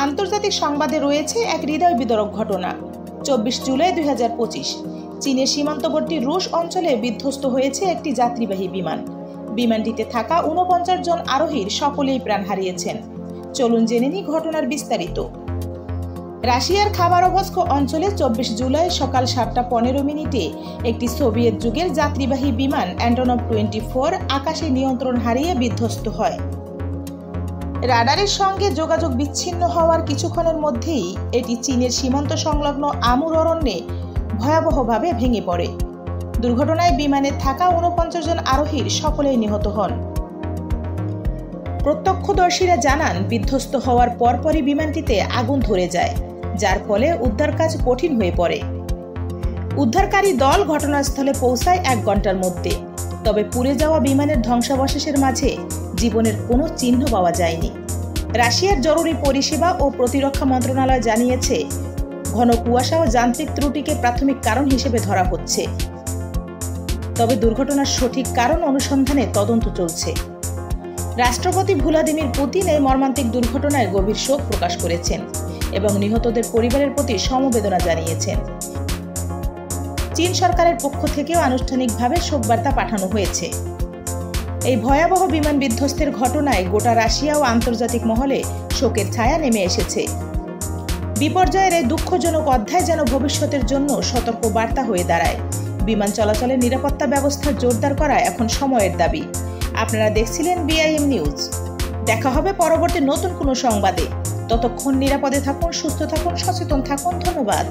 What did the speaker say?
আন্তর্জাতিক সংবাদে রয়েছে এক হৃদয় বিদারক ঘটনা। 24 জুলাই 2025 চীনের সীমান্তবর্তী রুশ অঞ্চলে বিধ্বস্ত হয়েছে একটি যাত্রীবাহী বিমান। বিমানটিতে থাকা 49 জন আরোহীর সকলেই প্রাণ হারিয়েছেন। চলুন জেনে নিই ঘটনার বিস্তারিত। রাশিয়ার খাবারোভস্ক অঞ্চলে 24 জুলাই সকাল 7:15 একটি সোভিয়েত যুগের যাত্রীবাহী বিমান অ্যান্টনভ 24 আকাশে নিয়ন্ত্রণ হারিয়ে বিধ্বস্ত হয়। রাডারের সঙ্গে যোগাযোগ বিচ্ছিন্ন হওয়ার কিছুক্ষণের মধ্যেই এটি চীনের সীমান্ত সংলগ্ন আমুর অরণ্যে ভয়াবহভাবে ভেঙে পড়ে। দুর্ঘটনায় বিমানে থাকা 49 জন আরোহীর সকলেই নিহত হন। প্রত্যক্ষদর্শীরা জানান, বিধ্বস্ত হওয়ার পরপরই বিমানটিতে আগুন ধরে যায়, যার ফলে উদ্ধার কাজ কঠিন হয়ে পড়ে। উদ্ধারকারী দল ঘটনাস্থলে পৌঁছায় 1 ঘন্টার মধ্যে। তবে পুড়ে যাওয়া বিমানের ধ্বংসাবশেষের মাঝে জীবনের কোনো চিহ্ন পাওয়া যায়নি। রাশিয়ার জরুরি পরিষেবা ও প্রতিরক্ষা মন্ত্রণালয় জানিয়েছে, ঘন কুয়াশা ও যান্ত্রিক ত্রুটিকে প্রাথমিক কারণ হিসেবে ধরা হচ্ছে। তবে দুর্ঘটনার সঠিক কারণ অনুসন্ধানে তদন্ত চলছে। রাষ্ট্রপতি ভ্লাদিমির পুতিন এই মর্মান্তিক দুর্ঘটনায় গভীর শোক প্রকাশ করেছেন এবং নিহতদের পরিবারের প্রতি সমবেদনা জানিয়েছেন। চীন সরকারের পক্ষ থেকেও আনুষ্ঠানিকভাবে শোকবার্তা পাঠানো হয়েছে। এই ভয়াবহ বিমান বিধ্বস্তের ঘটনায় গোটা রাশিয়া ও আন্তর্জাতিক মহলে শোকের ছায়া নেমে এসেছে। বিপর্যয়ের এই দুঃখজনক অধ্যায় যেন ভবিষ্যতের জন্য সতর্ক বার্তা হয়ে দাঁড়ায়। বিমান চলাচলের নিরাপত্তা ব্যবস্থা জোরদার করা এখন সময়ের দাবি। আপনারা দেখছিলেন BIM নিউজ। দেখা হবে পরবর্তী নতুন কোনো সংবাদে। ততক্ষণ নিরাপদে থাকুন, সুস্থ থাকুন, সচেতন থাকুন। ধন্যবাদ।